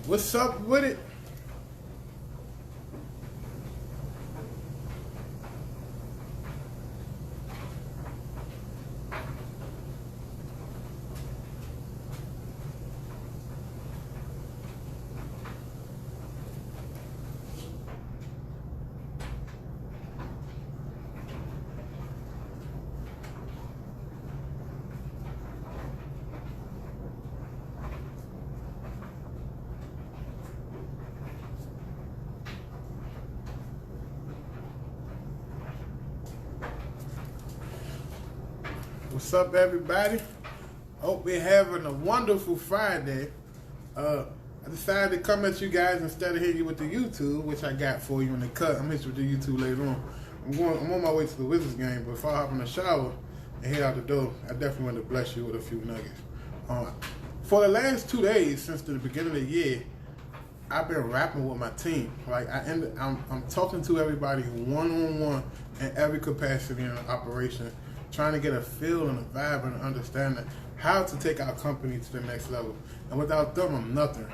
What's up with it? What's up, everybody? Hope we're having a wonderful Friday. I decided to come at you guys instead of hitting you with the YouTube, which I got for you in the cut. I'm hitting you with the YouTube later on. I'm on my way to the Wizards game, but before I hop in the shower and head out the door, I definitely want to bless you with a few nuggets. For the last 2 days since the beginning of the year, I've been rapping with my team. Like I'm talking to everybody one-on-one in every capacity in the operation, trying to get a feel and a vibe and an understanding how to take our company to the next level. And without them, I'm nothing.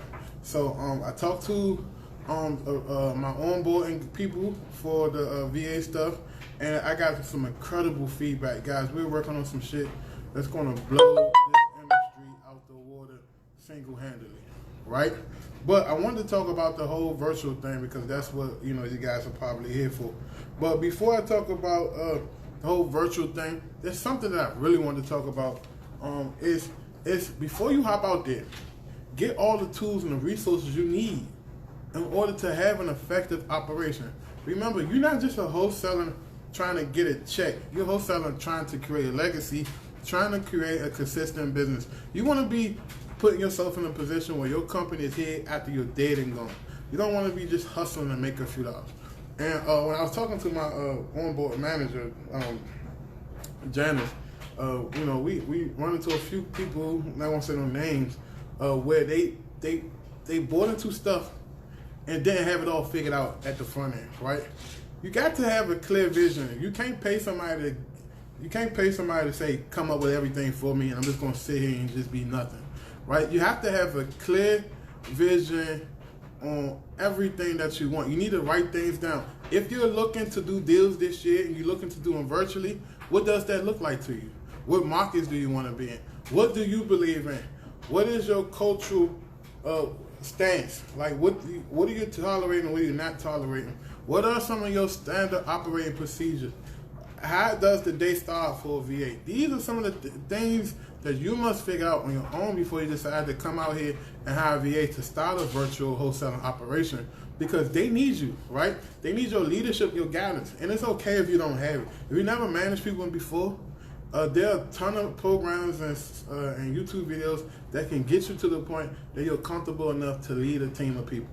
So I talked to my onboarding people for the VA stuff, and I got some incredible feedback. Guys, we're working on some shit that's going to blow this industry out the water single-handedly, right? But I wanted to talk about the whole virtual thing because that's what you guys are probably here for. But before I talk about the whole virtual thing, there's something that I really want to talk about. Is before you hop out there, get all the tools and the resources you need in order to have an effective operation. Remember, you're not just a wholesaler trying to get a check. You're a wholesaler trying to create a legacy, trying to create a consistent business. You want to be putting yourself in a position where your company is here after you're dead and gone. You don't want to be just hustling and make a few dollars. And when I was talking to my onboard manager, Janice, we run into a few people, I won't say no names, where they bought into stuff and didn't have it all figured out at the front end, right? You got to have a clear vision. You can't pay somebody to say, come up with everything for me and I'm just gonna sit here and just be nothing. Right? You have to have a clear vision on everything that you want. You need to write things down. If you're looking to do deals this year and you're looking to do them virtually, what does that look like to you? What markets do you want to be in? What do you believe in? What is your cultural stance? Like what are you tolerating and what are you not tolerating? What are some of your standard operating procedures? How does the day start for a VA? These are some of the things that you must figure out on your own before you decide to come out here and hire a VA to start a virtual wholesaling operation, because they need you, right? They need your leadership, your guidance, and it's okay if you don't have it. If you never managed people before, there are a ton of programs and YouTube videos that can get you to the point that you're comfortable enough to lead a team of people.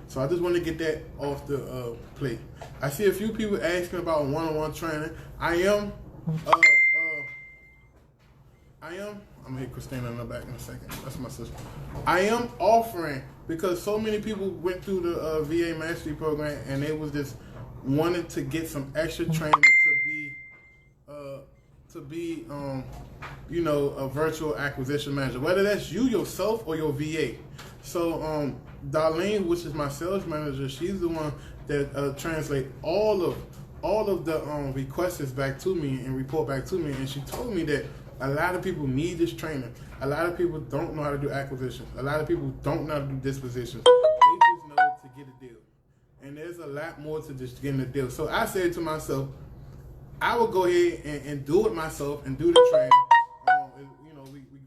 So I just want to get that off the plate. I see a few people asking about one-on-one training. I'm gonna hit Christina in the back in a second. That's my sister. I am offering, because so many people went through the VA Mastery Program and they was just wanted to get some extra training to be a virtual acquisition manager, whether that's you yourself or your VA. So Darlene, which is my sales manager, she's the one that translate all of the requests back to me and report back to me, and she told me that a lot of people need this training. A lot of people don't know how to do acquisitions. A lot of people don't know how to do dispositions. They just know to get a deal. And there's a lot more to just getting a deal. So I said to myself, I will go ahead and do it myself and do the training.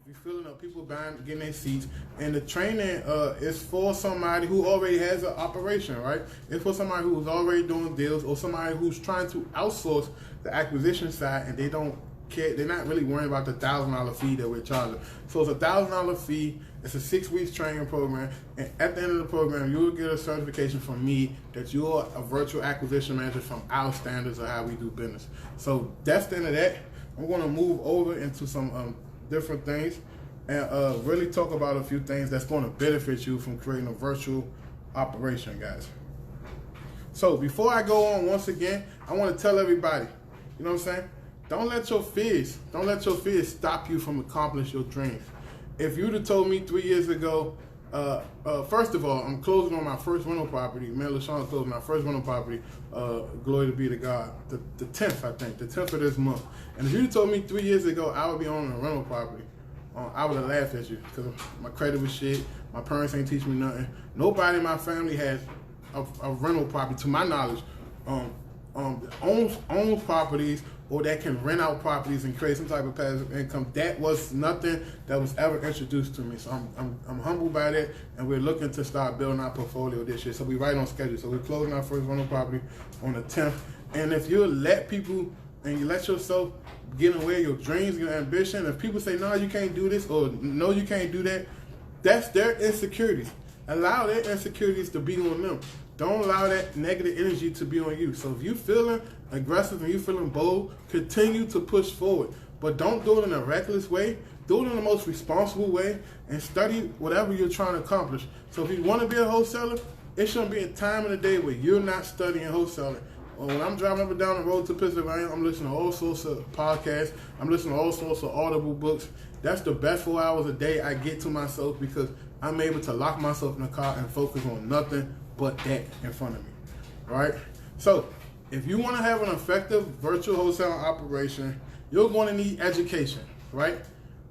We filling up, people getting their seats, and the training is for somebody who already has an operation, right? It's for somebody who's already doing deals, or somebody who's trying to outsource the acquisition side, and they don't care. They're not really worrying about the $1,000 fee that we're charging. So it's a $1,000 fee. It's a 6 weeks training program, and at the end of the program, you will get a certification from me that you're a virtual acquisition manager from our standards of how we do business. So that's the end of that. I'm going to move over into some different things and really talk about a few things that's going to benefit you from creating a virtual operation, guys. So before I go on, once again, I want to tell everybody, you know what I'm saying? Don't let your fears stop you from accomplishing your dreams. If you'd have told me 3 years ago First of all, I'm closing on my first rental property. Me and LaShawn closing my first rental property. Glory to be to God. The 10th, I think. The 10th of this month. And if you told me 3 years ago I would be owning a rental property, I would have laughed at you because my credit was shit. My parents ain't teach me nothing. Nobody in my family has a rental property, to my knowledge, owns properties or that can rent out properties and create some type of passive income. That was nothing that was ever introduced to me. So I'm humbled by that, and we're looking to start building our portfolio this year. So we're right on schedule. So we're closing our first rental property on the 10th. And if you let people and you let yourself get away your dreams, your ambition, if people say, no, you can't do this, or no, you can't do that, that's their insecurities. Allow their insecurities to be on them. Don't allow that negative energy to be on you. So if you're feeling aggressive and you're feeling bold, continue to push forward. But don't do it in a reckless way. Do it in the most responsible way and study whatever you're trying to accomplish. So if you want to be a wholesaler, it shouldn't be a time in the day where you're not studying wholesaling. When I'm driving up and down the road to Pennsylvania, I'm listening to all sorts of podcasts. I'm listening to all sorts of audible books. That's the best 4 hours a day I get to myself because I'm able to lock myself in the car and focus on nothing but that in front of me, right? So if you want to have an effective virtual wholesaling operation, you're going to need education, right?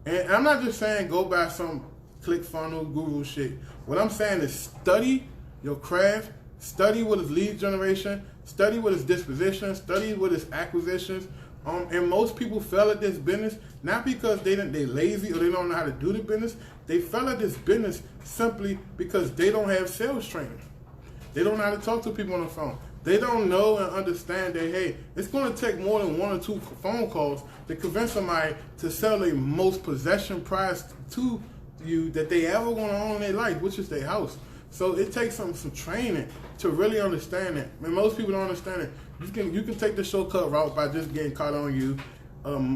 And I'm not just saying go buy some ClickFunnels, Google shit. What I'm saying is study your craft, study what is lead generation, study what is disposition, study what is acquisitions. And most people fail at this business not because they lazy or they don't know how to do the business. They fail at this business simply because they don't have sales training. They don't know how to talk to people on the phone. They don't know and understand that, hey, it's going to take more than 1 or 2 phone calls to convince somebody to sell a most possession prize to you that they ever want to own in their life, which is their house. So it takes some training to really understand it. I mean, most people don't understand it. You can take the shortcut route by just getting caught on you.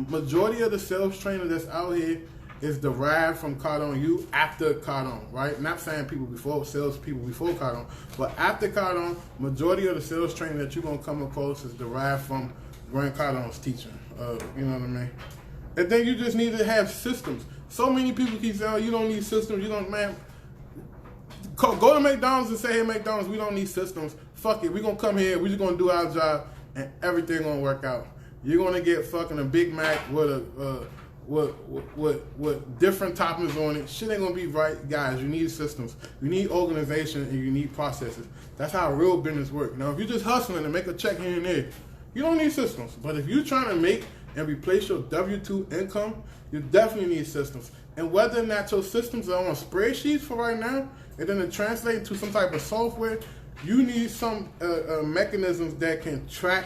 Majority of the sales trainer that's out here is derived from caught on you after caught on, right? Not saying people before, sales people before caught on, but after caught on, majority of the sales training that you're going to come across is derived from Grant Cardone's teaching. You know what I mean? And then you just need to have systems. So many people keep saying, oh, you don't need systems. You don't, man. Go to McDonald's and say, hey, McDonald's, we don't need systems. Fuck it. We're going to come here. We're just going to do our job and everything going to work out. You're going to get fucking a Big Mac with with different toppings on it. Shit ain't going to be right. Guys, you need systems. You need organization and you need processes. That's how real business works. Now, if you're just hustling and make a check here and there, you don't need systems. But if you're trying to make and replace your W-2 income, you definitely need systems. And whether or not your systems are on spreadsheets for right now, and then to translate into some type of software, you need some mechanisms that can track,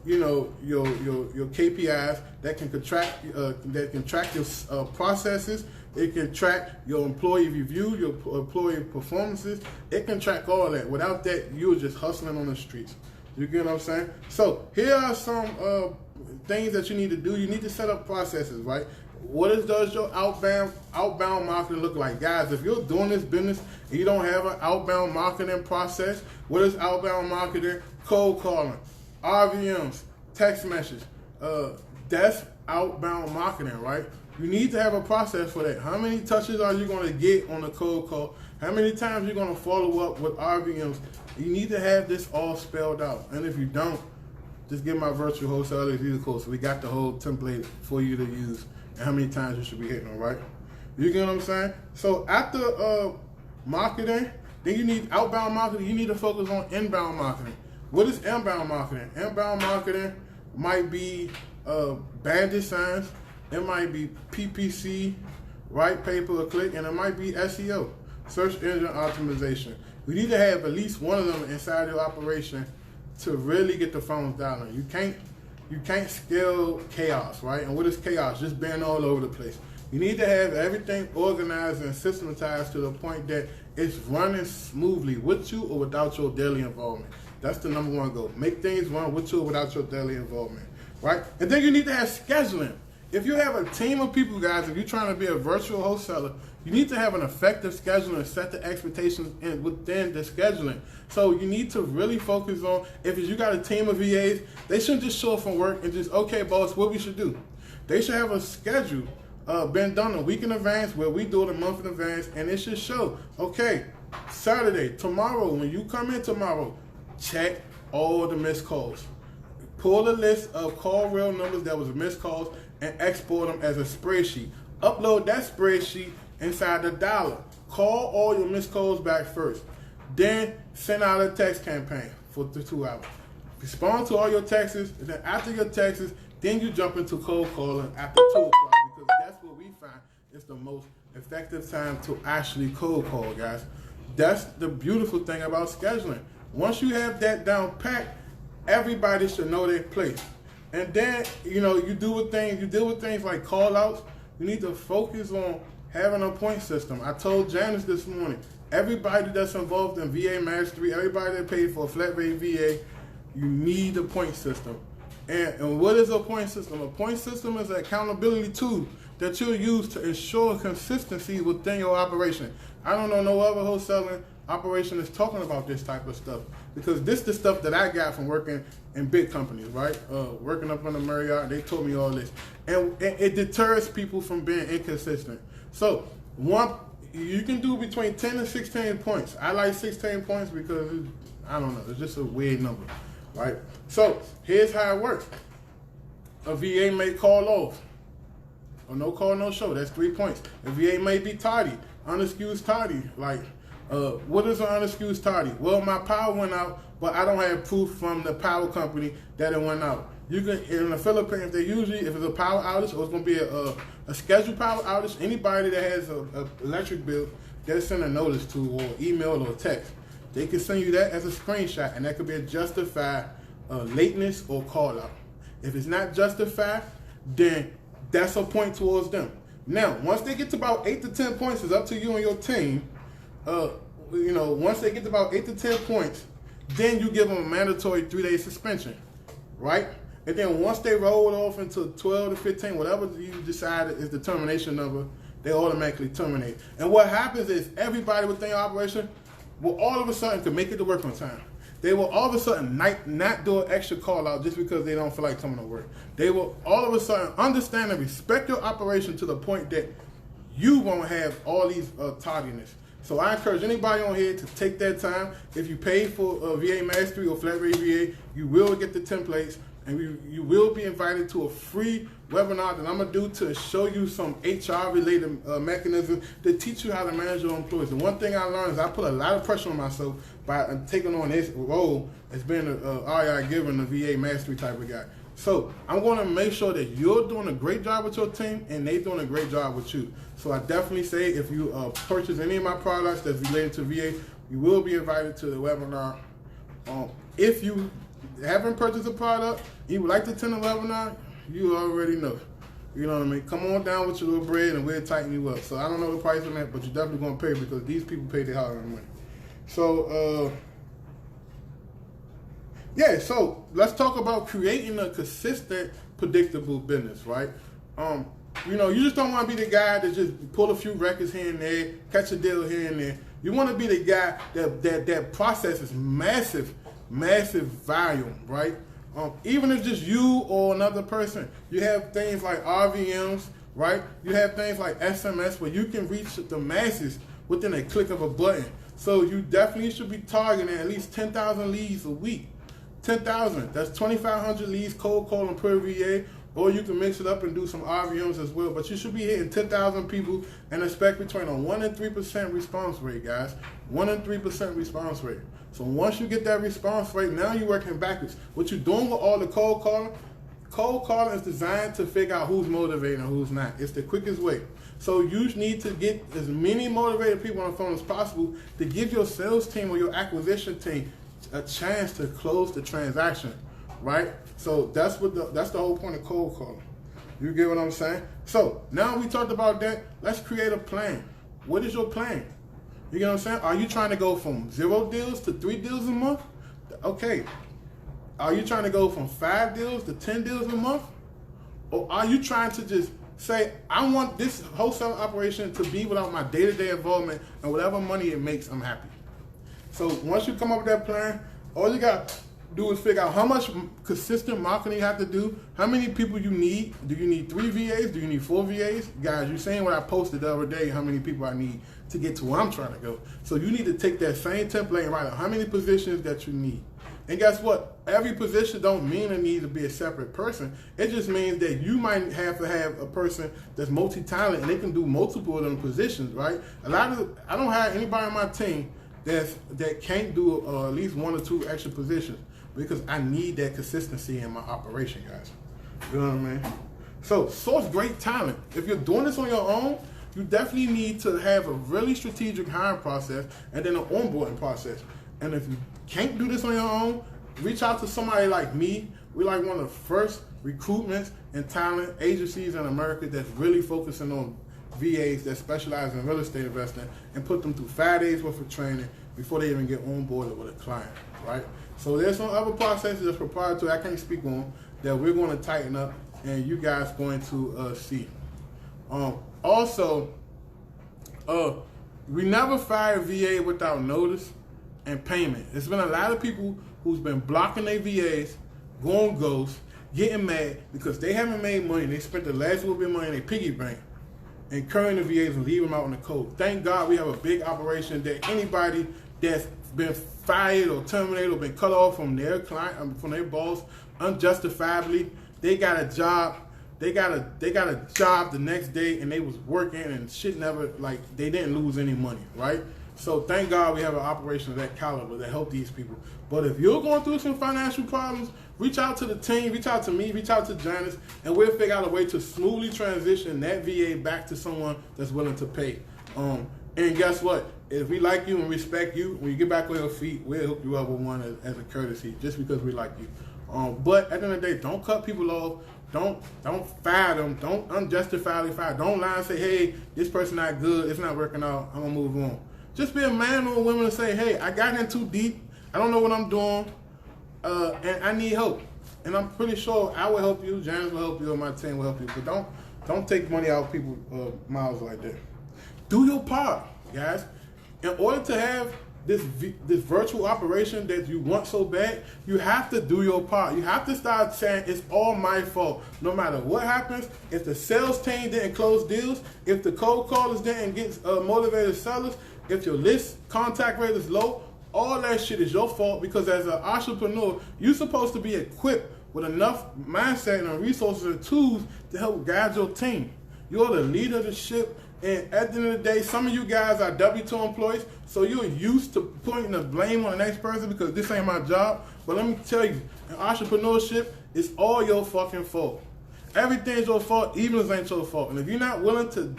you know, your KPIs, that can track your processes. It can track your employee review, your employee performances. It can track all that. Without that, you're just hustling on the streets. You get what I'm saying? So here are some things that you need to do. You need to set up processes, right? What does your outbound marketing look like? Guys, if you're doing this business and you don't have an outbound marketing process, what is outbound marketing? Cold calling, RVMs, text message. That's outbound marketing, right? You need to have a process for that. How many touches are you going to get on a cold call? How many times you're going to follow up with RVMs? You need to have this all spelled out. And if you don't, just get my virtual wholesaler user code. So we got the whole template for you to use and how many times you should be hitting them, right? You get what I'm saying? So after marketing, then you need outbound marketing. You need to focus on inbound marketing. What is inbound marketing? Inbound marketing might be bandit signs. It might be PPC, right, pay-per-click, and it might be SEO, search engine optimization. You need to have at least one of them inside your operation to really get the phones dialing. You can't scale chaos, right? And what is chaos? Just being all over the place. You need to have everything organized and systematized to the point that it's running smoothly with you or without your daily involvement. That's the number one goal. Make things run with you or without your daily involvement, right? And then you need to have scheduling. If you have a team of people, guys, if you're trying to be a virtual wholesaler, you need to have an effective schedule and set the expectations within the scheduling. So you need to really focus on, if you got a team of VAs, they shouldn't just show up from work and just, okay, boss, what we should do. They should have a schedule been done a week in advance, where we do it a month in advance, and it should show, okay, Saturday, tomorrow, when you come in tomorrow, check all the missed calls. Pull a list of call real numbers that was missed calls and export them as a spreadsheet. Upload that spreadsheet inside the dialer. Call all your missed calls back first. Then send out a text campaign for the 2 hours. Respond to all your texts, and then after your texts, then you jump into cold calling after 2 o'clock, because that's what we find is the most effective time to actually cold call, guys. That's the beautiful thing about scheduling. Once you have that down packed, everybody should know their place. And then, you deal with things like call outs. You need to focus on having a point system. I told Janice this morning, everybody that's involved in VA Mastery, everybody that paid for a flat rate VA, you need a point system. And what is a point system? A point system is an accountability tool that you'll use to ensure consistency within your operation. I don't know no other wholesaling operation is talking about this type of stuff, because this is the stuff that I got from working in big companies, right? Working up on the Marriott, they told me all this. And it deters people from being inconsistent. So you can do between 10 and 16 points. I like 16 points because, I don't know, it's just a weird number, right? So here's how it works. A VA may call off, or no call, no show. That's 3 points. A VA may be tardy, unexcused tardy. Like, what is an unexcused tardy? Well, my power went out, but I don't have proof from the power company that it went out. You can, in the Philippines, they usually, if it's a power outage or it's going to be a scheduled power outage, anybody that has an electric bill, they'll send a notice to, or email or text. They can send you that as a screenshot, and that could be a justified lateness or call out. If it's not justified, then that's a point towards them. Now, once they get to about 8 to 10 points, it's up to you and your team. Once they get to about 8 to 10 points, then you give them a mandatory 3-day suspension, right? And then once they roll off into 12 to 15, whatever you decide is the termination number, they automatically terminate. And what happens is everybody within your operation will all of a sudden can make it to work on time. They will all of a sudden not do an extra call out just because they don't feel like coming to work. They will all of a sudden understand and respect your operation to the point that you won't have all these tardiness. So I encourage anybody on here to take that time. If you pay for VA Mastery or Flat Rate VA, you will get the templates, and you will be invited to a free webinar that I'm going to do to show you some HR-related mechanisms to teach you how to manage your employees. The one thing I learned is I put a lot of pressure on myself by taking on this role as being an REI giver and a VA Mastery type of guy. So I'm going to make sure that you're doing a great job with your team and they're doing a great job with you. So I definitely say if you purchase any of my products that's related to VA, you will be invited to the webinar. If you haven't purchased a product, you would like to attend a webinar, you already know. You know what I mean? Come on down with your little bread and we'll tighten you up. So I don't know the price on that, but you're definitely going to pay because these people pay their hard-earned money. So, yeah, so let's talk about creating a consistent, predictable business, right? You just don't want to be the guy that just pull a few records here and there, catch a deal here and there. You want to be the guy that processes massive volume, right? Even if just you or another person, you have things like RVMs, right? You have things like SMS where you can reach the masses within a click of a button. So you definitely should be targeting at least 10,000 leads a week. 10,000, that's 2,500 leads cold calling per VA, or you can mix it up and do some RVMs as well. But you should be hitting 10,000 people and expect between a 1 and 3% response rate, guys. 1 and 3% response rate. So once you get that response rate, now you're working backwards. What you're doing with all the cold calling is designed to figure out who's motivated and who's not. It's the quickest way. So you need to get as many motivated people on the phone as possible to give your sales team or your acquisition team a chance to close the transaction, right? So that's the whole point of cold calling. You get what I'm saying? So now we talked about that. Let's create a plan. What is your plan? You get what I'm saying? Are you trying to go from 0 deals to 3 deals a month? Okay. Are you trying to go from 5 deals to 10 deals a month? Or are you trying to just say, I want this wholesale operation to be without my day-to-day involvement, and whatever money it makes, I'm happy. So once you come up with that plan, all you got do is figure out how much consistent marketing you have to do, how many people you need. Do you need 3 VAs? Do you need 4 VAs? Guys, you're saying what I posted the other day, how many people I need to get to where I'm trying to go. So you need to take that same template and write out how many positions that you need. And guess what? Every position don't mean it needs to be a separate person. It just means that you might have to have a person that's multi-talented and they can do multiple of them positions, right? I don't have anybody on my team that can't do at least 1 or 2 extra positions because I need that consistency in my operation, guys. You know what I mean? So source great talent. If you're doing this on your own, you definitely need to have a really strategic hiring process and then an onboarding process. And if you can't do this on your own, reach out to somebody like me. We're like one of the first recruitment and talent agencies in America that's really focusing on VAs that specialize in real estate investing and put them through 5 days worth of training before they even get onboarded with a client, right? So there's some other processes that's proprietary I can't speak on that we're going to tighten up and you guys going to see. Also, we never fire a VA without notice and payment. There's been a lot of people who's been blocking their VAs, going ghost, getting mad because they haven't made money. They spent the last little bit of money in their piggy bank and curring the VAs and leave them out in the cold. Thank God we have a big operation that anybody that's been fired or terminated or been cut off from their client, from their boss unjustifiably, they got a job. They got a job the next day and they was working and shit never, like, they didn't lose any money, right? So thank God we have an operation of that caliber that help these people. But if you're going through some financial problems, reach out to the team, reach out to me, reach out to Janice, and we'll figure out a way to smoothly transition that VA back to someone that's willing to pay. And guess what? If we like you and respect you, when you get back on your feet, we'll hook you up with one as a courtesy, just because we like you. But at the end of the day, don't cut people off. Don't fire them. Don't unjustifiably fire. Don't lie and say, hey, this person not good. It's not working out. I'm going to move on. Just be a man or a woman and say, hey, I got in too deep. I don't know what I'm doing, and I need help. And I'm pretty sure I will help you, Janice will help you, or my team will help you. But don't take money out of people's mouths like that. Do your part, guys. In order to have this virtual operation that you want so bad, you have to do your part. You have to start saying it's all my fault. No matter what happens, if the sales team didn't close deals, if the cold callers didn't get motivated sellers, if your list contact rate is low, all that shit is your fault, because as an entrepreneur, you're supposed to be equipped with enough mindset and resources and tools to help guide your team. You're the leader of the ship, and at the end of the day, some of you guys are W-2 employees, so you're used to putting the blame on the next person because this ain't my job. But let me tell you, in entrepreneurship, it's all your fucking fault. Everything's your fault, even if it ain't your fault. And if you're not willing to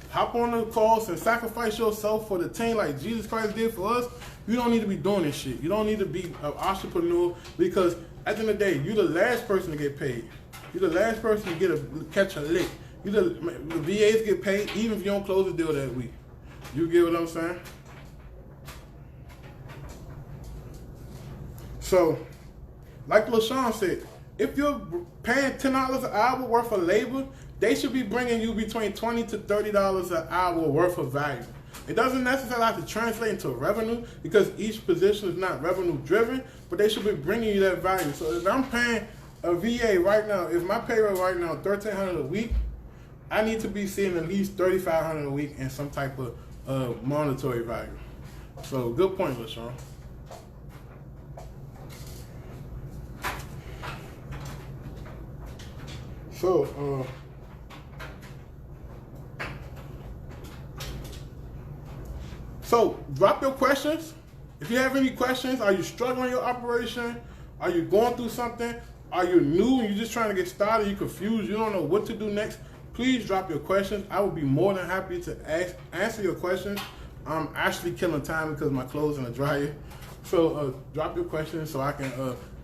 hop on the calls and sacrifice yourself for the team like Jesus Christ did for us, you don't need to be doing this shit. You don't need to be an entrepreneur, because at the end of the day, you're the last person to get paid. You're the last person to catch a lick. The VAs get paid even if you don't close the deal that week. You get what I'm saying? So, like LaShawn said, if you're paying $10 an hour worth of labor, they should be bringing you between $20 to $30 an hour worth of value. It doesn't necessarily have to translate into revenue, because each position is not revenue driven, but they should be bringing you that value. So if I'm paying a VA right now, if my payroll right now is $1,300 a week, I need to be seeing at least $3,500 a week in some type of monetary value. So good point, LaShawn. So drop your questions. If you have any questions, are you struggling in your operation? Are you going through something? Are you new and you're just trying to get started? You're confused, you don't know what to do next? Please drop your questions. I would be more than happy to answer your questions. I'm actually killing time because my clothes in the dryer. So drop your questions so I can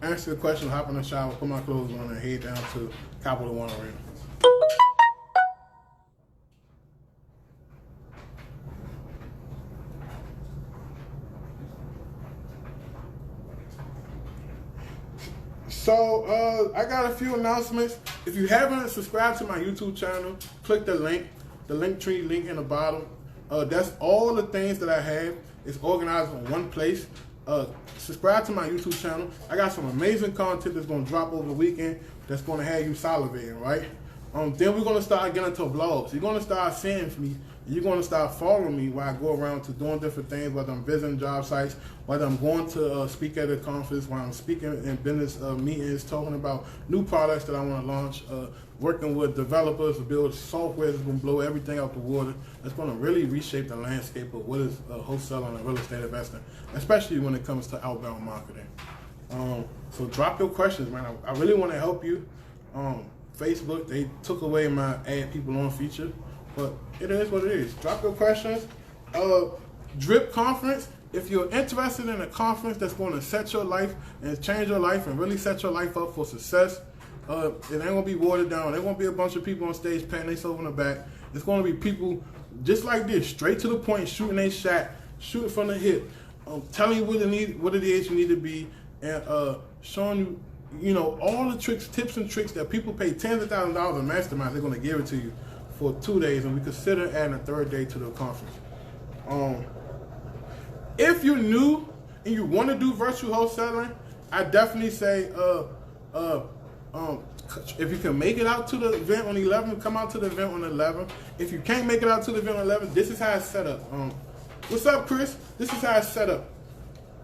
answer the question, hop in the shower, put my clothes on, and head down to Capital One Arena. So I got a few announcements. If you haven't subscribed to my YouTube channel, click the link tree link in the bottom. That's all the things that I have. It's organized in one place. Subscribe to my YouTube channel. I got some amazing content that's going to drop over the weekend that's going to have you salivating, right? Then we're going to start getting into vlogs. You're going to start seeing me. You're going to start following me while I go around to doing different things, whether I'm visiting job sites, whether I'm going to speak at a conference, while I'm speaking in business meetings, talking about new products that I want to launch, working with developers to build software that's going to blow everything out the water. That's going to really reshape the landscape of what is wholesaling and real estate investing, especially when it comes to outbound marketing. So drop your questions, man. I really want to help you. Facebook, they took away my add people on feature, but it is what it is. Drop your questions. Drip conference. If you're interested in a conference that's going to set your life and change your life and really set your life up for success, it ain't going to be watered down. There won't be a bunch of people on stage patting themselves on the back. It's going to be people just like this, straight to the point, shooting a shot, shooting from the hip, telling you what it is you need to be, and showing you, you know, all the tricks, tips and tricks that people pay tens of thousands of dollars in masterminds. They're going to give it to you for 2 days, and we consider adding a third day to the conference. If you're new and you want to do virtual wholesaling, I definitely say if you can make it out to the event on 11, come out to the event on 11. If you can't make it out to the event on 11, this is how it's set up. What's up, Chris? This is how it's set up.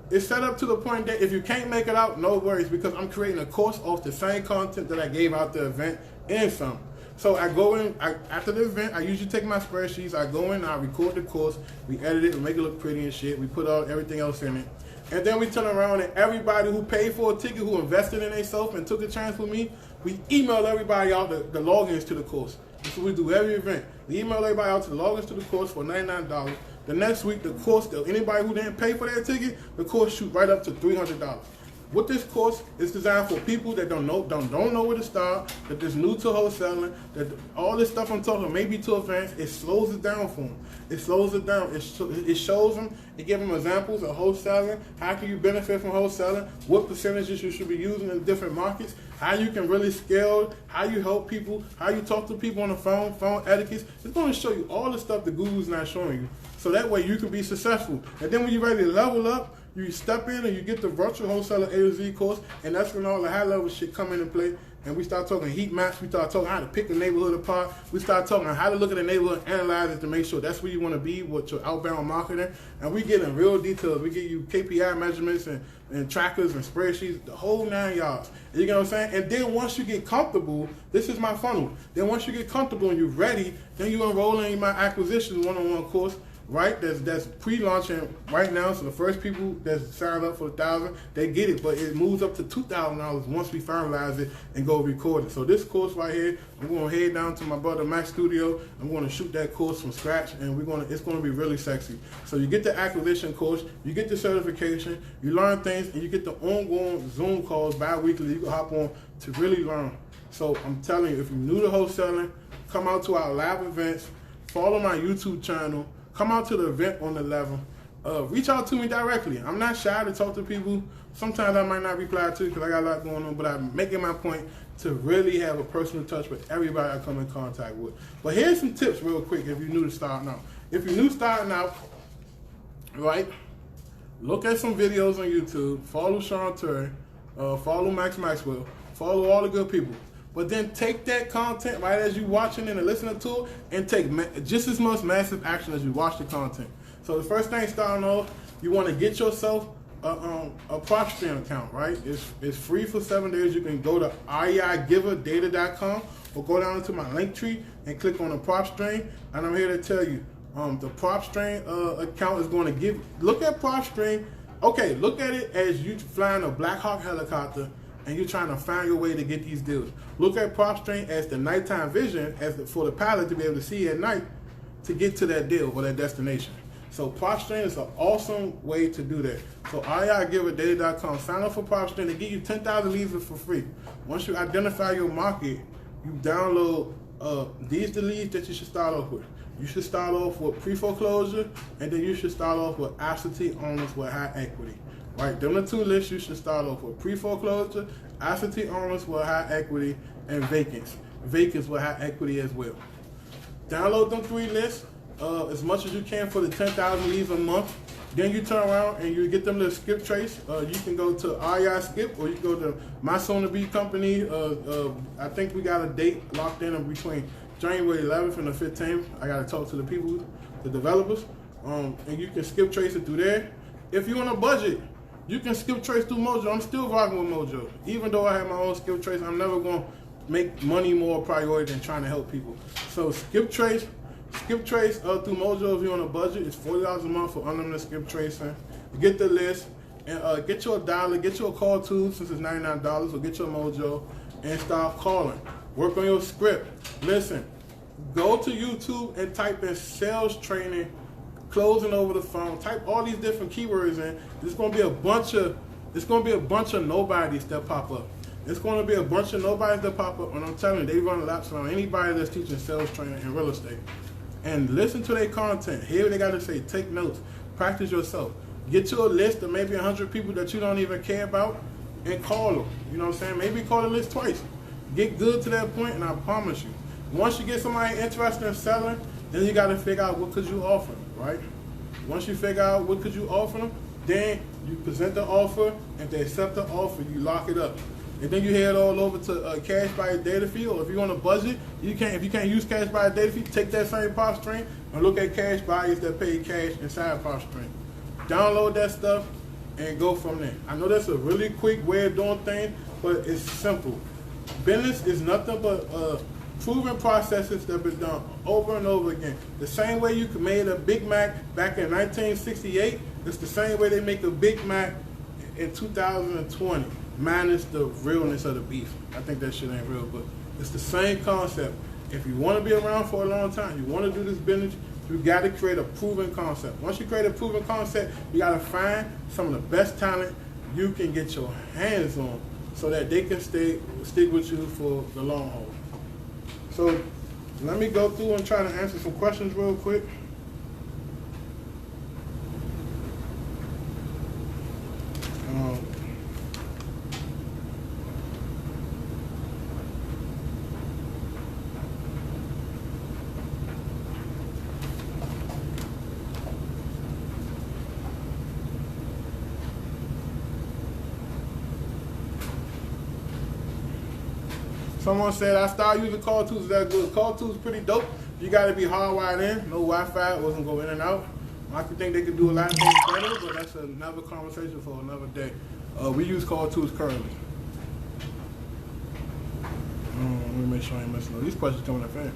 It's set up to the point that if you can't make it out, no worries, because I'm creating a course off the same content that I gave out the event and some. So I go in, after the event, I usually take my spreadsheets, I go in, I record the course, we edit it, we make it look pretty and shit, we put out everything else in it. And then we turn around and everybody who paid for a ticket, who invested in themselves and took a chance with me, we email everybody out the logins to the course. That's what we do every event. We email everybody out to the logins to the course for $99. The next week, the course, anybody who didn't pay for their ticket, the course shoot right up to $300. What this course is designed for people that don't know where to start, that is new to wholesaling, that all this stuff I'm talking may be too advanced. It slows it down for them. It slows it down. It shows them, it gives them examples of wholesaling, how can you benefit from wholesaling, what percentages you should be using in different markets, how you can really scale, how you help people, how you talk to people on the phone etiquette. It's going to show you all the stuff the Google's not showing you. So that way you can be successful. And then when you're ready to level up, you step in and you get the virtual wholesaler A to Z course, and that's when all the high level shit come into play. And we start talking heat maps, we start talking how to pick the neighborhood apart, we start talking how to look at the neighborhood, analyze it to make sure that's where you want to be with your outbound marketing. And we get in real details. We give you KPI measurements and trackers and spreadsheets, the whole 9 yards. You know what I'm saying? And then once you get comfortable, this is my funnel. Then once you get comfortable and you're ready, then you enroll in my acquisition one-on-one course. Right, that's pre-launching right now. So the first people that signed up for $1,000, they get it, but it moves up to $2,000 once we finalize it and go record it. So this course right here, I'm going to head down to my brother Mac's studio. I'm going to shoot that course from scratch, and it's going to be really sexy. So you get the acquisition course, you get the certification, you learn things, and you get the ongoing Zoom calls bi-weekly. You can hop on to really learn. So I'm telling you, if you're new to wholesaling, come out to our live events, follow my YouTube channel. Come out to the event on the 11th. Reach out to me directly. I'm not shy to talk to people. Sometimes I might not reply to because I got a lot going on, but I'm making my point to really have a personal touch with everybody I come in contact with. But here's some tips real quick if you're new to starting out. If you're new starting out, right, look at some videos on YouTube. Follow Sean Terry. Follow Max Maxwell. Follow all the good people. But then take that content right as you watching and listening to it, and take just as much massive action as you watch the content. So the first thing starting off, you want to get yourself a Propstream account, right? It's free for 7 days. You can go to reigiverdata.com or go down to my link tree and click on the Propstream. And I'm here to tell you, the Propstream account is going to look at Propstream. Okay, look at it as you flying a Black Hawk helicopter and you're trying to find your way to get these deals. Look at Propstream as the nighttime vision for the pilot to be able to see at night to get to that deal or that destination. So Propstream is an awesome way to do that. So reigiverdata.com, sign up for Propstream. They give you 10,000 leads for free. Once you identify your market, you download these the leads that you should start off with. You should start off with pre-foreclosure, and then you should start off with absentee owners with high equity. Right, them the two lists you should start off with: pre-foreclosure, absentee owners with high equity, and vacants. Vacants with high equity as well. Download them 3 lists as much as you can for the 10,000 leads a month. Then you turn around and you get them to skip trace. You can go to REI Skip, or you can go to my soon-to-be company. I think we got a date locked in between January 11th and the 15th. I got to talk to the people, the developers, and you can skip trace it through there. If you're on a budget, you can skip trace through Mojo. I'm still rocking with Mojo. Even though I have my own skip trace, I'm never going to make money more a priority than trying to help people. So skip trace through Mojo if you're on a budget. It's $40 a month for unlimited skip tracing. Get the list, and get your dialer, get your call too, since it's $99, or get your Mojo and start calling. Work on your script. Listen, go to YouTube and type in sales training, closing over the phone. Type all these different keywords in. There's gonna be a bunch of nobodies that pop up. It's gonna be a bunch of nobodies that pop up, and I'm telling you, they run laps around anybody that's teaching sales training in real estate. And listen to their content. Hear what they gotta say. Take notes. Practice yourself. Get you a list of maybe 100 people that you don't even care about, and call them. You know what I'm saying? Maybe call the list twice. Get good to that point, and I promise you, once you get somebody interested in selling, then you gotta figure out what could you offer them, right? Once you figure out what could you offer them, then you present the offer. If they accept the offer, you lock it up. And then you head all over to Cashbuyers data feed, or if you're on a budget, if you can't use Cashbuyers data feed, take that same Propstream and look at Cashbuyers that pay cash inside Propstream. Download that stuff and go from there. I know that's a really quick way of doing things, but it's simple. Business is nothing but proven processes that have been done over and over again. The same way you made a Big Mac back in 1968, it's the same way they make a Big Mac in 2020. Minus the realness of the beef. I think that shit ain't real, but it's the same concept. If you want to be around for a long time, you want to do this business, you got to create a proven concept. Once you create a proven concept, you got to find some of the best talent you can get your hands on so that they can stick with you for the long haul. So let me go through and try to answer some questions real quick. Someone said, I started using call tools. Is that good? Call tools pretty dope. You got to be hardwired in. No Wi-Fi. It wasn't go in and out. I could think they could do a lot of things better, but that's another conversation for another day. We use call tools currently. Let me make sure I ain't messing up. These questions coming up fast.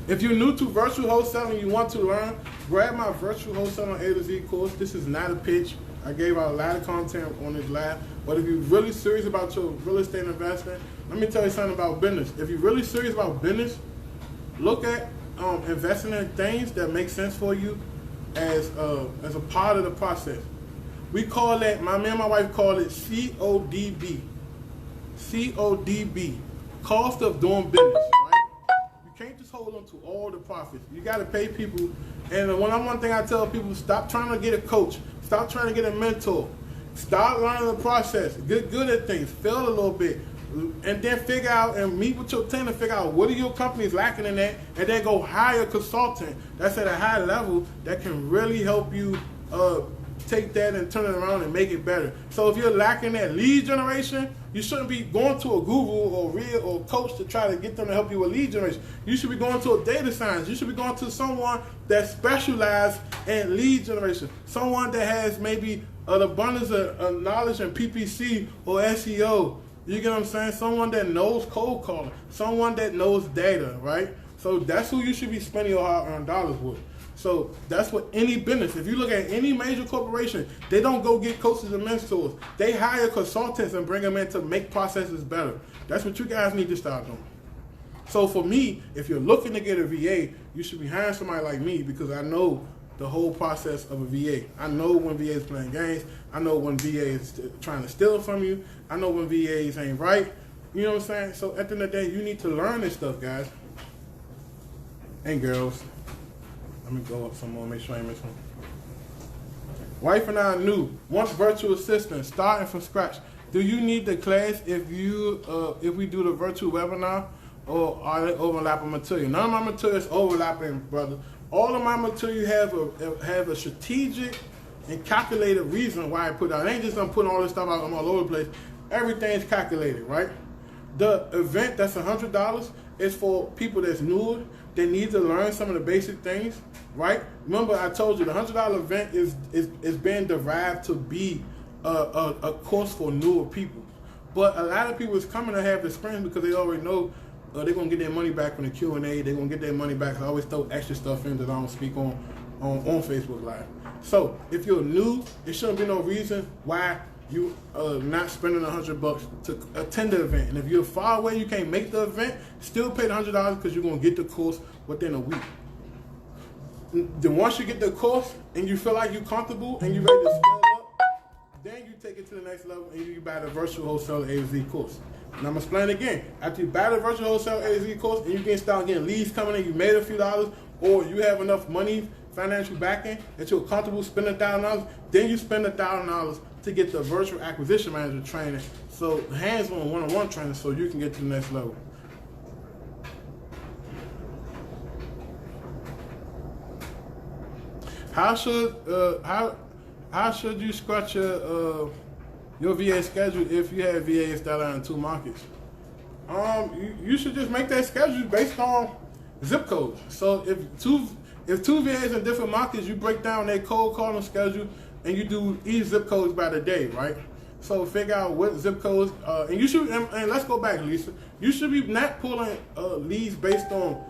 If you're new to virtual wholesaling and you want to learn, grab my virtual wholesaling A to Z course. This is not a pitch. I gave out a lot of content on this live. But if you're really serious about your real estate investing, let me tell you something about business. If you're really serious about business, look at investing in things that make sense for you as a part of the process. We call that, me and my wife call it CODB. CODB. Cost of doing business, right? You can't just hold on to all the profits. You got to pay people. And one thing I tell people, stop trying to get a coach. Stop trying to get a mentor. Start learning the process. Get good at things. Fail a little bit. And then figure out and meet with your team to figure out what are your companies lacking in that, and then go hire a consultant that's at a high level that can really help you take that and turn it around and make it better. So if you're lacking that lead generation, you shouldn't be going to a Google or coach to try to get them to help you with lead generation. You should be going to a data science. You should be going to someone that specializes in lead generation. Someone that has maybe an abundance of knowledge in PPC or SEO. You get what I'm saying? Someone that knows cold calling. Someone that knows data, right? So that's who you should be spending your hard-earned dollars with. So that's what any business, if you look at any major corporation, they don't go get coaches and mentors. They hire consultants and bring them in to make processes better. That's what you guys need to start doing. So for me, if you're looking to get a VA, you should be hiring somebody like me because I know the whole process of a VA. I know when VA is playing games. I know when VA is trying to steal it from you. I know when VAs ain't right. You know what I'm saying? So at the end of the day, you need to learn this stuff, guys. And girls. Let me go up some more, make sure I ain't missing one. Wife and I are new. Want virtual assistant, starting from scratch. Do you need the class if we do the virtual webinar, or are they overlapping material? None of my material is overlapping, brother. All of my material have a strategic and calculated reason why I put it out. It ain't just I'm putting all this stuff out. I'm all over the place. Everything's calculated, right? The event that's $100 is for people that's newer. They need to learn some of the basic things, right? Remember, I told you the $100 event is being derived to be a course for newer people. But a lot of people is coming to have experience because they already know they're gonna get their money back from the Q&A. They're gonna get their money back. So I always throw extra stuff in that I don't speak on Facebook Live. So if you're new, there shouldn't be no reason why you not spending $100 to attend the event. And if you're far away, you can't make the event, still pay the $100 because you're gonna get the course within a week. Then once you get the course and you feel like you're comfortable and you're ready to scale up, then you take it to the next level and you buy the virtual wholesale A to Z course. And I'm gonna explain it again. After you buy the virtual wholesale A to Z course and you can start getting leads coming in, you made a few dollars, or you have enough money, financial backing, that you're comfortable spending $1,000, then you spend $1,000 to get the virtual acquisition manager training, so hands-on one-on-one training, so you can get to the next level. How should you structure your VA schedule if you have VAs that are in 2 markets? You should just make that schedule based on zip codes. So if two VAs in different markets, you break down their cold calling schedule and you do each zip codes by the day, right? So figure out what zip codes, and you should, and let's go back, Lisa. You should be not pulling leads based on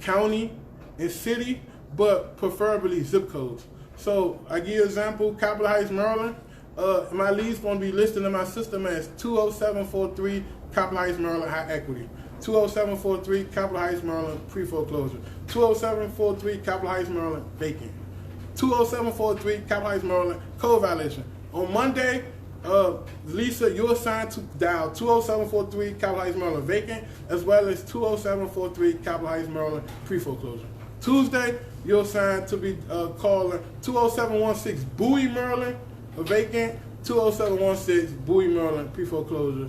county and city, but preferably zip codes. So I give you an example, Capitol Heights, Maryland. My leads going to be listed in my system as 20743 Capitol Heights, Maryland, high equity. 20743 Capitol Heights, Maryland, pre-foreclosure. 20743 Capitol Heights, Maryland, vacant. 20743 Capitol Heights, Maryland, code violation. On Monday, Lisa, you're assigned to dial 20743 Capitol Heights, Maryland, vacant, as well as 20743 Capitol Heights, Maryland, pre-foreclosure. Tuesday, you're assigned to be calling 20716 Bowie, Maryland, vacant, 20716 Bowie, Maryland, pre-foreclosure.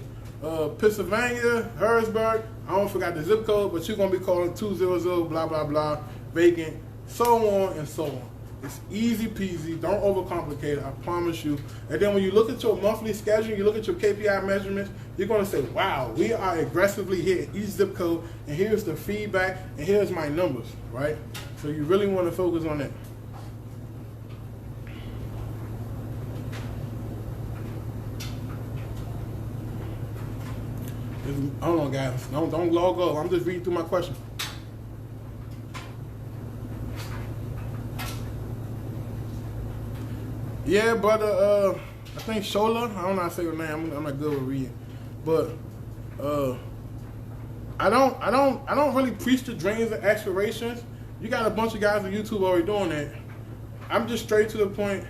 Pennsylvania, Harrisburg, I don't forgot the zip code, but you're going to be calling 200 blah, blah, blah, vacant, so on and so on. It's easy peasy, don't overcomplicate it, I promise you. And then when you look at your monthly schedule, you look at your KPI measurements, you're going to say, wow, we are aggressively hitting each zip code, and here's the feedback, and here's my numbers, right? So you really want to focus on that. Hold on, guys. Don't log off. I'm just reading through my questions. Yeah, brother. I think Shola. I don't know how to say your name. I'm not good with reading, but I don't really preach the dreams and aspirations. You got a bunch of guys on YouTube already doing that. I'm just straight to the point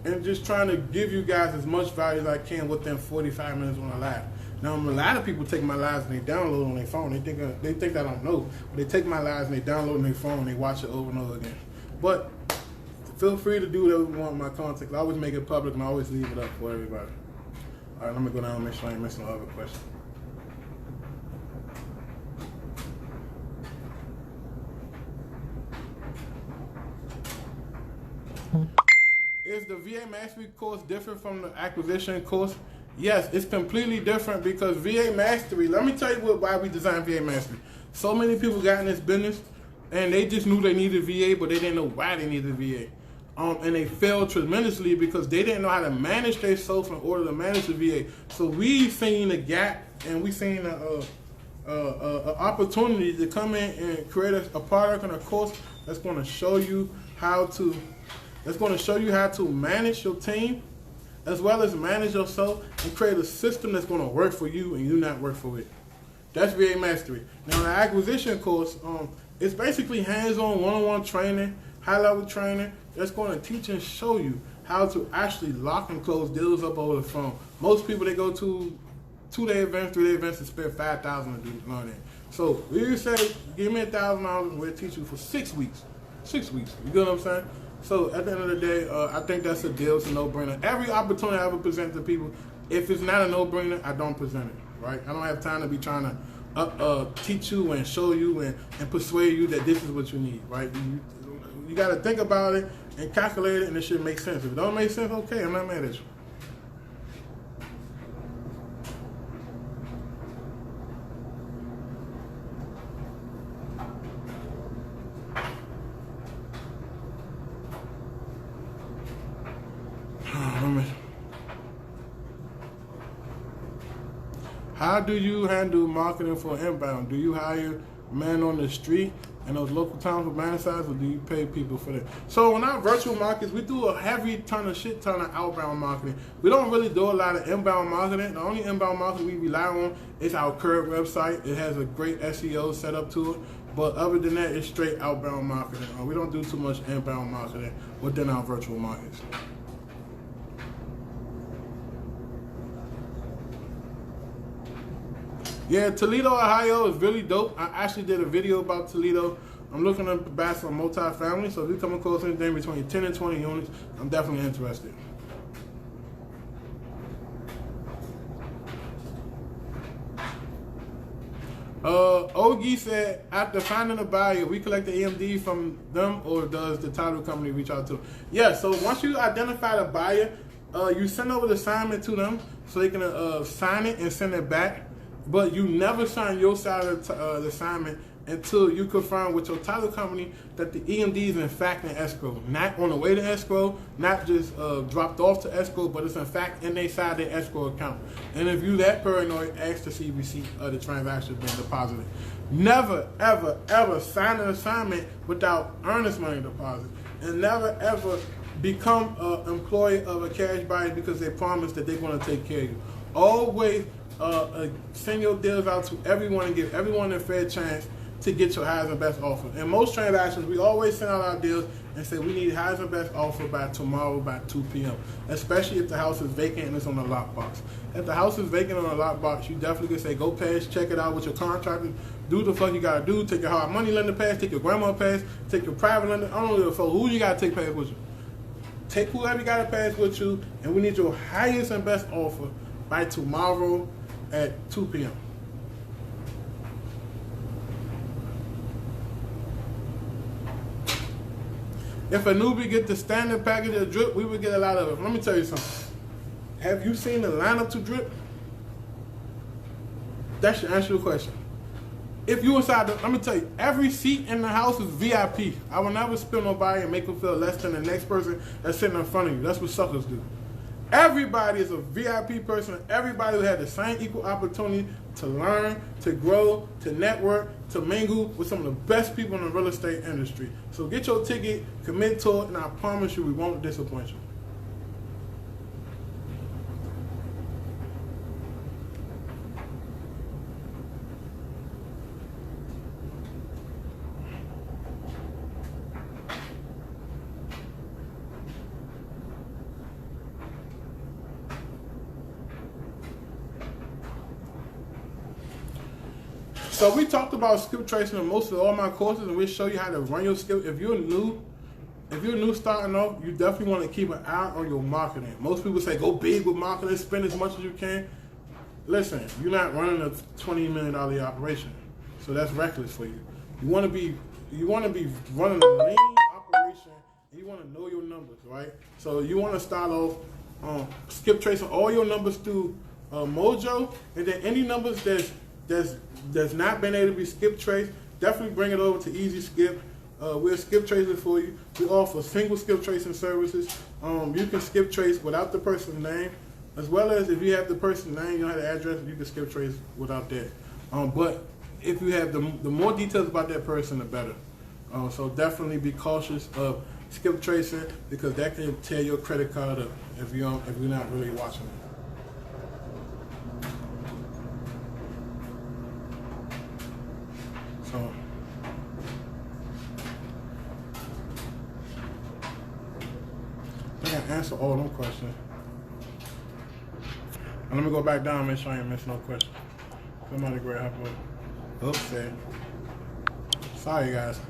and just trying to give you guys as much value as I can within 45 minutes on a live. Now, a lot of people take my lives and they download on their phone. They think I don't know, but they take my lives and they download on their phone and they watch it over and over again. But feel free to do whatever you want with my content. I always make it public and I always leave it up for everybody. All right, let me go down and make sure I ain't missing no other questions. Is the VA Mastery course different from the acquisition course? Yes, it's completely different because VA Mastery, let me tell you why we designed VA Mastery. So many people got in this business and they just knew they needed VA, but they didn't know why they needed VA. And they failed tremendously because they didn't know how to manage themselves in order to manage the VA. So we seen a gap and we seen an opportunity to come in and create a product and a course that's going to show you how to manage your team, as well as manage yourself and create a system that's going to work for you and you not work for it. That's VA Mastery. Now, the acquisition course, it's basically hands-on, one-on-one training, high-level training that's going to teach and show you how to actually lock and close deals up over the phone. Most people, they go to 2-day events, 3-day events and spend $5,000 to learn it. So we say, give me $1,000 and we'll teach you for 6 weeks. 6 weeks. You get what I'm saying? So at the end of the day, I think that's a deal. It's a no-brainer. Every opportunity I ever present to people, if it's not a no-brainer, I don't present it, right? I don't have time to be trying to teach you and show you and persuade you that this is what you need, right? You got to think about it and calculate it, and it should make sense. If it don't make sense, okay, I'm not mad at you. How do you handle marketing for inbound? Do you hire men on the street in those local towns with banner size, or do you pay people for that? So in our virtual markets, we do a heavy ton of outbound marketing. We don't really do a lot of inbound marketing. The only inbound marketing we rely on is our current website. It has a great SEO set up to it. But other than that, it's straight outbound marketing. We don't do too much inbound marketing within our virtual markets. Yeah, Toledo, Ohio is really dope. I actually did a video about Toledo. I'm looking to buy some multi-family, so if you come across anything between 10 and 20 units, I'm definitely interested. Ogie said, after finding a buyer, we collect the EMD from them, or does the title company reach out to them? Yeah, so once you identify the buyer, you send over the assignment to them so they can sign it and send it back. But you never sign your side of the assignment until you confirm with your title company that the EMD is in fact in escrow. Not on the way to escrow, not just dropped off to escrow, but it's in fact in their side of their escrow account. And if you that paranoid, ask to see receipt of the transaction being deposited. Never, ever, ever sign an assignment without earnest money deposit. And never, ever become an employee of a cash buyer because they promise that they're going to take care of you. Always send your deals out to everyone and give everyone a fair chance to get your highest and best offer. In most transactions, we always send out our deals and say we need highest and best offer by tomorrow by 2 p.m. Especially if the house is vacant and it's on the lockbox. If the house is vacant on the lockbox, you definitely can say go past, check it out with your contractor, do the fuck you gotta do, take your hard money lender pass, take your grandma pass, take your private lender. I don't know who you gotta take pass with you. Take whoever you gotta pass with you, and we need your highest and best offer by tomorrow at 2 p.m. If a newbie get the standard package of drip, we would get a lot of it. Let me tell you something. Have you seen the lineup to drip? That should answer your question. If you inside let me tell you, every seat in the house is VIP. I will never spill nobody and make them feel less than the next person that's sitting in front of you. That's what suckers do. Everybody is a VIP person. Everybody who had the same equal opportunity to learn, to grow, to network, to mingle with some of the best people in the real estate industry. So get your ticket, commit to it, and I promise you we won't disappoint you. So we talked about skip tracing in most of all my courses, and we'll show you how to run your skip. If you're new starting off, you definitely want to keep an eye on your marketing. Most people say go big with marketing, spend as much as you can. Listen, you're not running a $20 million operation, so that's reckless for you. You want to be running a lean operation, and you want to know your numbers, right? So you want to start off skip tracing all your numbers through Mojo, and then any numbers that's not been able to be skip traced, definitely bring it over to Easy Skip. We'll skip trace it for you. We offer single skip tracing services. You can skip trace without the person's name, as well as if you have the person's name, you don't have the address, you can skip trace without that. But if you have the more details about that person, the better. So definitely be cautious of skip tracing, because that can tear your credit card up if you're not really watching it. So, I think I answered all them questions. And let me go back down and make sure I ain't missing no questions. Somebody grab up. Oops, there. Sorry, guys.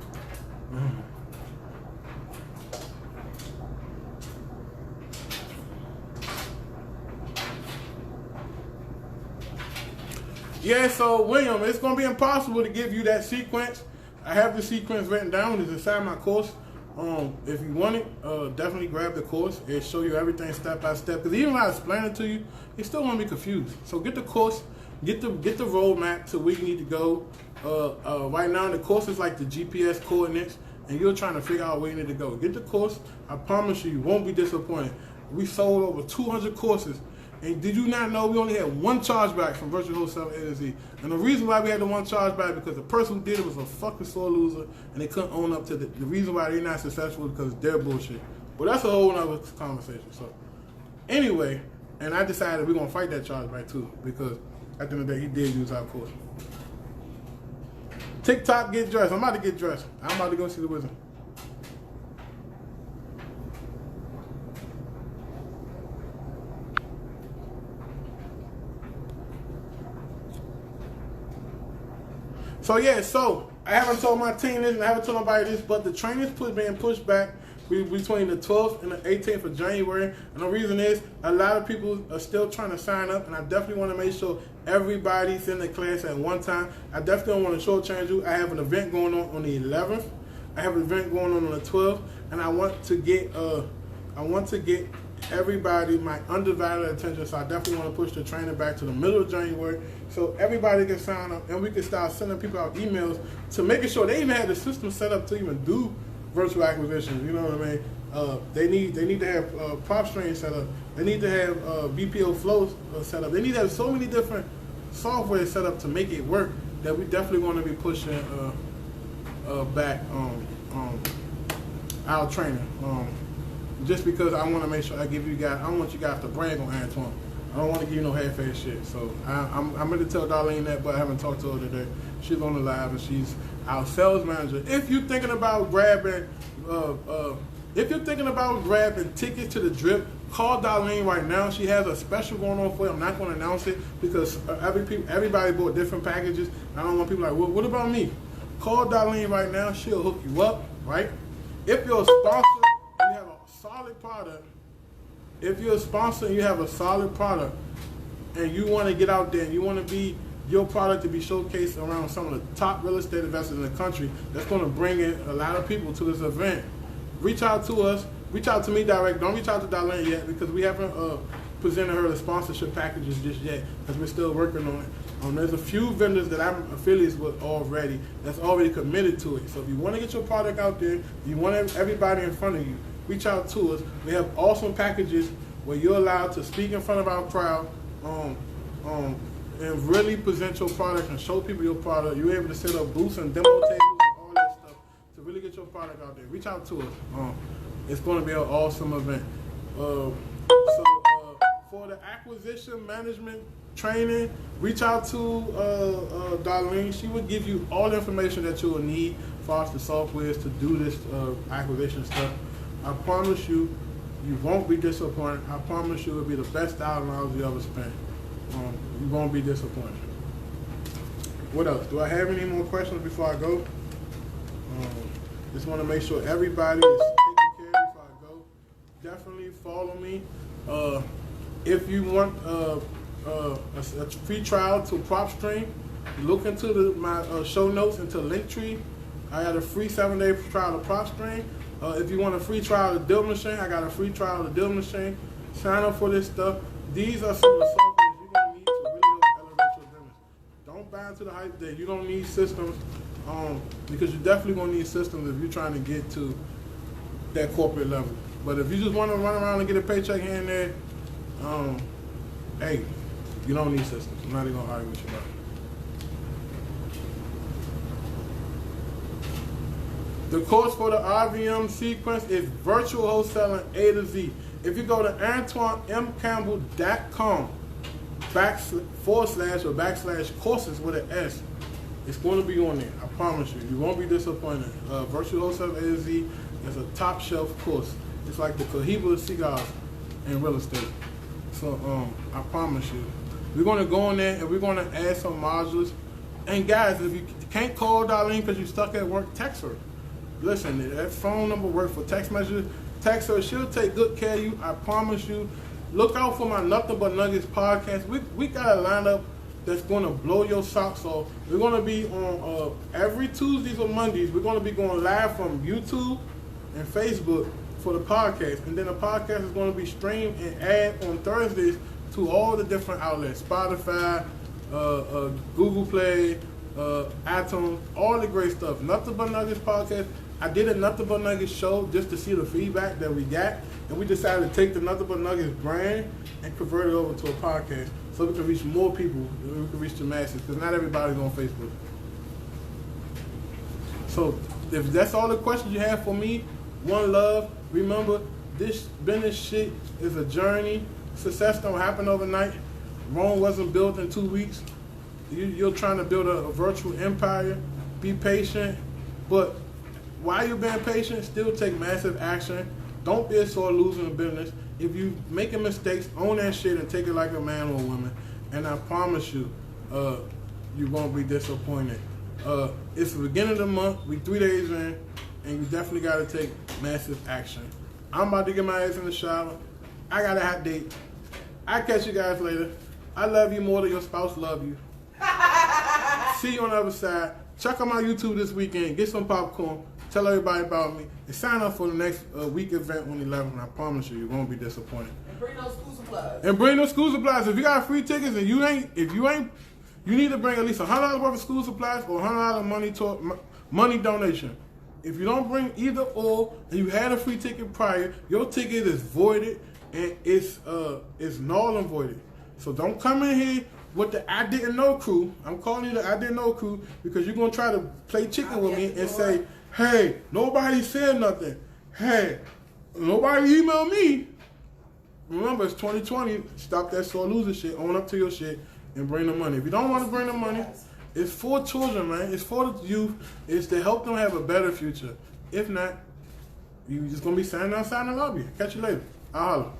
Yeah, so William, it's going to be impossible to give you that sequence. I have the sequence written down. It's inside my course. If you want it, definitely grab the course. It'll show you everything step by step. Because even when I explain it to you, you still want to be confused. So get the course, get the roadmap to where you need to go. Right now, the course is like the GPS coordinates, and you're trying to figure out where you need to go. Get the course. I promise you won't be disappointed. We sold over 200 courses. And did you not know we only had one chargeback from Virtual Wholesale A to Z? And the reason why we had the one chargeback because the person who did it was a fucking sore loser, and they couldn't own up to the reason why they're not successful is because they're bullshit. Well, that's a whole other conversation. So, anyway, and I decided we're gonna fight that chargeback too because at the end of the day, he did use our course. TikTok, get dressed. I'm about to get dressed. I'm about to go see the wizard. So I haven't told my team this and I haven't told nobody this, but the training's being pushed back between the 12th and the 18th of January. And the reason is a lot of people are still trying to sign up, and I definitely want to make sure everybody's in the class at one time. I definitely don't want to shortchange you. I have an event going on the 11th. I have an event going on the 12th, and I want to get everybody my undivided attention. So I definitely want to push the training back to the middle of January so everybody can sign up and we can start sending people out emails to making sure they even have the system set up to even do virtual acquisitions. You know what I mean? They need to have Propstream set up. They need to have BPO flows set up. They need to have so many different software set up to make it work that we definitely want to be pushing back our training. Just because I want to make sure I give you guys, I don't want you guys to brag on Antoine. I don't want to give you no half-ass shit. So I'm going to tell Darlene that, but I haven't talked to her today. She's on the live and she's our sales manager. If you're thinking about grabbing, tickets to the drip, call Darlene right now. She has a special going on for you. I'm not going to announce it because everybody bought different packages. I don't want people like, well, what about me? Call Darlene right now. She'll hook you up, right? If you're a sponsor, you have a solid product. If you're a sponsor and you have a solid product and you want to get out there and you want to be your product to be showcased around some of the top real estate investors in the country, that's going to bring in a lot of people to this event. Reach out to us. Reach out to me direct. Don't reach out to Darlene yet because we haven't presented her the sponsorship packages just yet because we're still working on it. There's a few vendors that I'm affiliates with already that's already committed to it. So if you want to get your product out there, you want everybody in front of you, reach out to us. We have awesome packages where you're allowed to speak in front of our crowd and really present your product and show people your product. You're able to set up booths and demo tables and all that stuff to really get your product out there. Reach out to us. It's going to be an awesome event. For the acquisition management training, reach out to Darlene. She will give you all the information that you will need for us, the softwares to do this acquisition stuff. I promise you, you won't be disappointed. I promise you it'll be the best $1,000 you ever spent. You won't be disappointed. What else? Do I have any more questions before I go? Just want to make sure everybody is taken care of before I go. Definitely follow me. If you want a free trial to Propstream, look into my show notes into Linktree. I got a free 7-day trial to Propstream. If you want a free trial of the Deal Machine, I got a free trial of the Deal Machine. Sign up for this stuff. These are some of the softwares you're going to need to really help elevate your business. Don't buy into the hype that you don't need systems because you're definitely going to need systems if you're trying to get to that corporate level. But if you just want to run around and get a paycheck here and there, hey, you don't need systems. I'm not even going to argue with you about it. The course for the RVM sequence is virtual wholesaling A to Z. If you go to AntoineMCampbell.com /courses with an S, it's going to be on there. I promise you. You won't be disappointed. Virtual wholesaling A to Z is a top shelf course. It's like the Cohiba cigars in real estate. So I promise you. We're going to go in there and we're going to add some modules. And guys, if you can't call Darlene because you're stuck at work, text her. Listen, that phone number works for text messages. Text her. She'll take good care of you. I promise you. Look out for my Nothing But Nuggets podcast. We got a lineup that's going to blow your socks off. We're going to be on every Tuesdays or Mondays. We're going to be going live from YouTube and Facebook for the podcast. And then the podcast is going to be streamed and aired on Thursdays to all the different outlets, Spotify, Google Play, iTunes, all the great stuff. Nothing But Nuggets podcast. I did a Nothing But Nuggets show just to see the feedback that we got, and we decided to take the Nothing But Nuggets brand and convert it over to a podcast so we can reach more people, we can reach the masses, because not everybody's on Facebook. So if that's all the questions you have for me, one love. Remember, this business shit is a journey. Success don't happen overnight. Rome wasn't built in 2 weeks. You're trying to build a virtual empire. Be patient, but while you're being patient, still take massive action. Don't be a sore loser in business. If you making mistakes, own that shit and take it like a man or a woman. And I promise you, you won't be disappointed. It's the beginning of the month. We 3 days in, and you definitely got to take massive action. I'm about to get my ass in the shower. I got a hot date. I'll catch you guys later. I love you more than your spouse love you. See you on the other side. Check out my YouTube this weekend. Get some popcorn. Tell everybody about me. And sign up for the next week event on the 11th. I promise you, you won't be disappointed. And bring those school supplies. And bring those school supplies. If you got free tickets and you ain't, you need to bring at least $100 worth of school supplies or $100 money donation. If you don't bring either or, and you had a free ticket prior, your ticket is voided and it's null and voided. So don't come in here with the I didn't know crew. I'm calling you the I didn't know crew because you're gonna try to play chicken with me and say, hey, nobody said nothing. Hey, nobody emailed me. Remember, it's 2020. Stop that sore loser shit. Own up to your shit and bring the money. If you don't want to bring the money, it's for children, man. It's for the youth. It's to help them have a better future. If not, you just gonna be standing outside in the lobby. Catch you later. I'll holler.